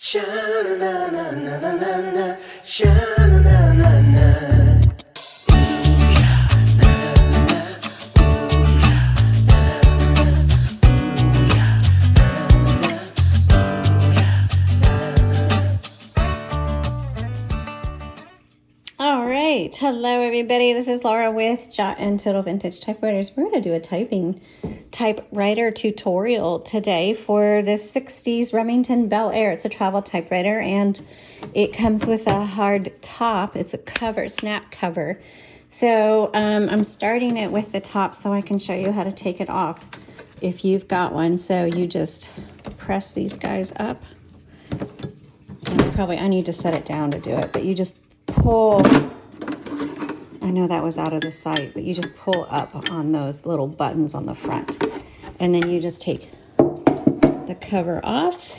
Sha-na-na-na-na-na-na-na, sha-na-na-na-na. All right. Hello, everybody. This is Laura with Untitled Vintage Typewriters. We're going to do a typewriter tutorial today for the 60s Remington Bel-Air. It's a travel typewriter, and it comes with a hard top. It's a cover, snap cover. So I'm starting it with the top so I can show you how to take it off if you've got one. So you just press these guys up. And I need to set it down to do it, but you just pull. I know that was out of the sight, but you just pull up on those little buttons on the front, and then you just take the cover off,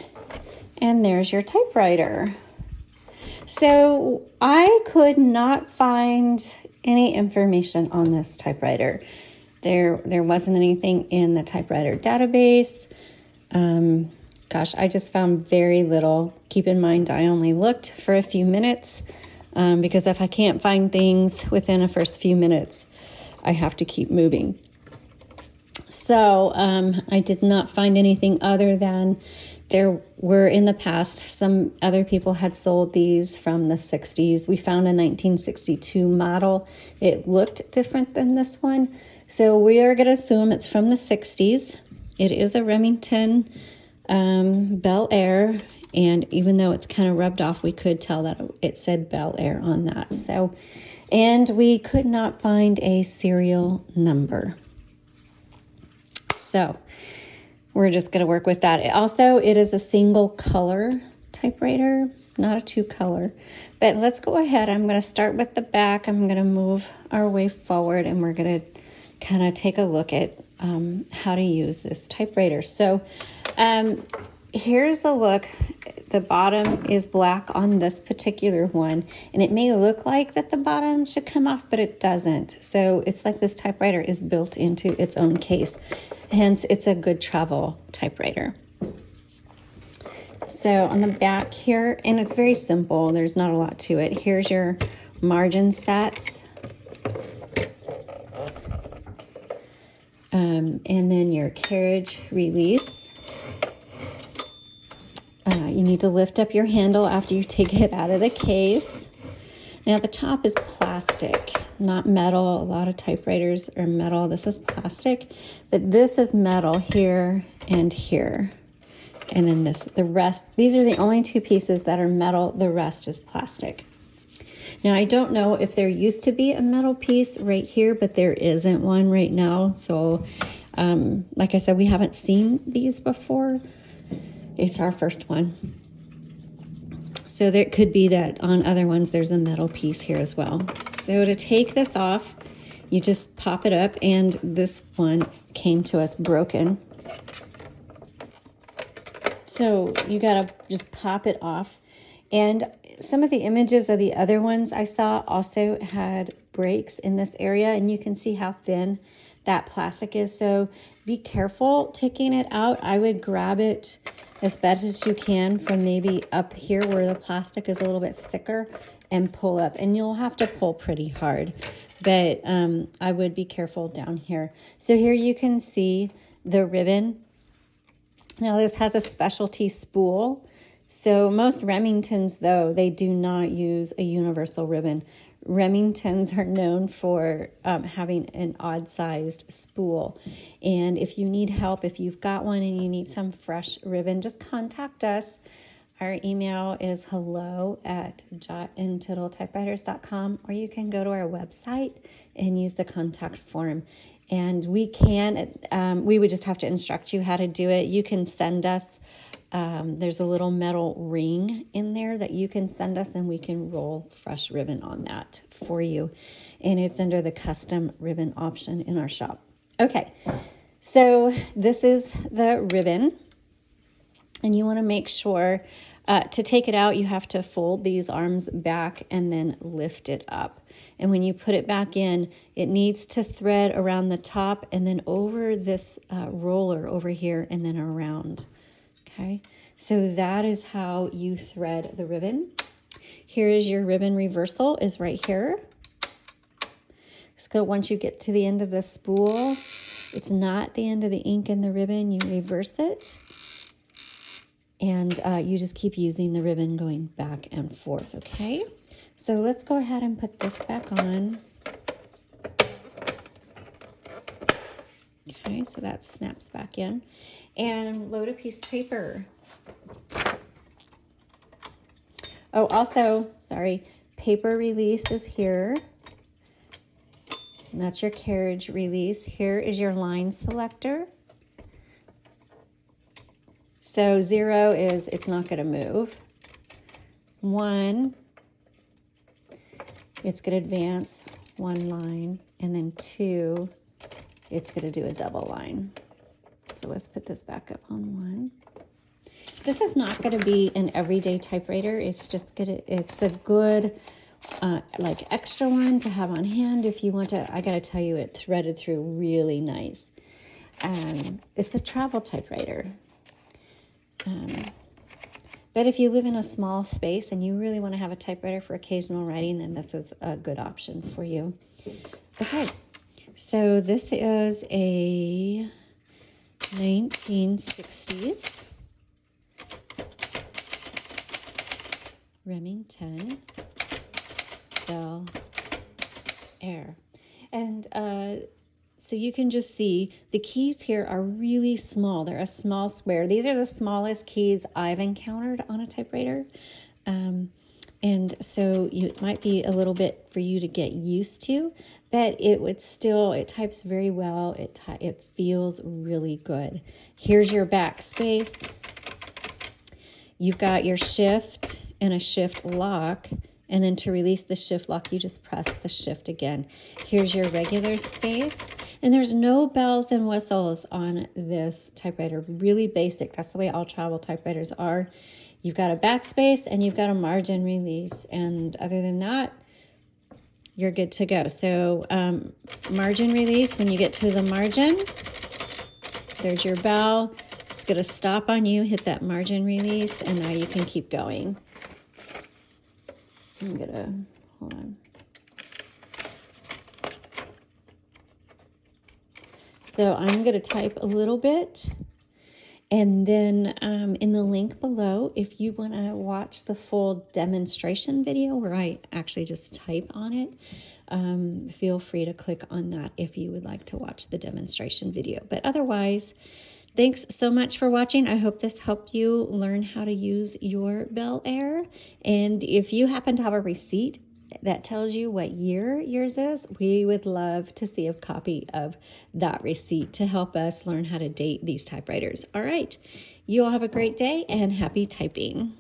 and there's your typewriter. So I could not find any information on this typewriter. There wasn't anything in the typewriter database. Gosh, I just found very little. Keep in mind, I only looked for a few minutes because if I can't find things within the first few minutes, I have to keep moving. So I did not find anything other than there were in the past, some other people had sold these from the 60s. We found a 1962 model. It looked different than this one. So we are going to assume it's from the 60s. It is a Remington Bel-Air, and even though it's kind of rubbed off, we could tell that it said Bel-Air on that. So, and we could not find a serial number. So we're just going to work with that. It is a single color typewriter, not a two color. But let's go ahead. I'm going to start with the back. I'm going to move our way forward, and we're going to kind of take a look at how to use this typewriter. So here's the look. The bottom is black on this particular one, and it may look like that the bottom should come off, but it doesn't. So it's like this typewriter is built into its own case. Hence, it's a good travel typewriter. So on the back here, and it's very simple. There's not a lot to it. Here's your margin stats. And then your carriage release. You need to lift up your handle after you take it out of the case. Now the top is plastic, not metal. A lot of typewriters are metal. This is plastic, but this is metal here and here. And then the rest, these are the only two pieces that are metal. The rest is plastic. Now I don't know if there used to be a metal piece right here, but there isn't one right now. So like I said, we haven't seen these before. It's our first one. So there could be that on other ones there's a metal piece here as well. So to take this off, you just pop it up, and this one came to us broken. So you gotta just pop it off. And some of the images of the other ones I saw also had breaks in this area, and you can see how thin that plastic is. So be careful taking it out. I would grab it as best as you can from maybe up here where the plastic is a little bit thicker and pull up. And you'll have to pull pretty hard, but I would be careful down here. So here you can see the ribbon. Now this has a specialty spool. So most Remingtons, though, they do not use a universal ribbon. Remingtons are known for having an odd-sized spool. And if you need help, if you've got one and you need some fresh ribbon, just contact us. Our email is hello@untitled.typewriters.com, or you can go to our website and use the contact form. And we would just have to instruct you how to do it. You can send us there's a little metal ring in there that you can send us, and we can roll fresh ribbon on that for you. And it's under the custom ribbon option in our shop. Okay, so this is the ribbon, and you want to make sure to take it out, you have to fold these arms back and then lift it up. And when you put it back in, it needs to thread around the top and then over this roller over here and then around. Okay, So that is how you thread the ribbon. Here is your ribbon reversal, is right here. So once you get to the end of the spool, it's not the end of the ink in the ribbon, you reverse it. And you just keep using the ribbon going back and forth, okay? So let's go ahead and put this back on. Okay, so that snaps back in. And load a piece of paper. Oh, also, sorry, paper release is here. And that's your carriage release. Here is your line selector. So 0 is it's not going to move. 1, it's going to advance 1 line. And then 2, it's going to do a double line. So let's put this back up on 1. This is not going to be an everyday typewriter. It's just it's a good like extra one to have on hand if you want to. I got to tell you, it threaded through really nice. It's a travel typewriter. But if you live in a small space and you really want to have a typewriter for occasional writing, then this is a good option for you. Okay, so this is a 1960s Remington Bel-Air. And so you can just see the keys here are really small. They're a small square. These are the smallest keys I've encountered on a typewriter. And so it might be a little bit for you to get used to, but it types very well. It feels really good. Here's your backspace. You've got your shift and a shift lock. And then to release the shift lock, you just press the shift again. Here's your regular space. And there's no bells and whistles on this typewriter. Really basic. That's the way all travel typewriters are. You've got a backspace and you've got a margin release. And other than that, you're good to go. So margin release, when you get to the margin, there's your bell. It's going to stop on you, hit that margin release, and now you can keep going. I'm going to, hold on. So I'm going to type a little bit. And then in the link below, if you want to watch the full demonstration video where I actually just type on it, feel free to click on that if you would like to watch the demonstration video. But otherwise, thanks so much for watching. I hope this helped you learn how to use your Bel-Air. And if you happen to have a receipt that tells you what year yours is, we would love to see a copy of that receipt to help us learn how to date these typewriters. All right, you all have a great day and happy typing.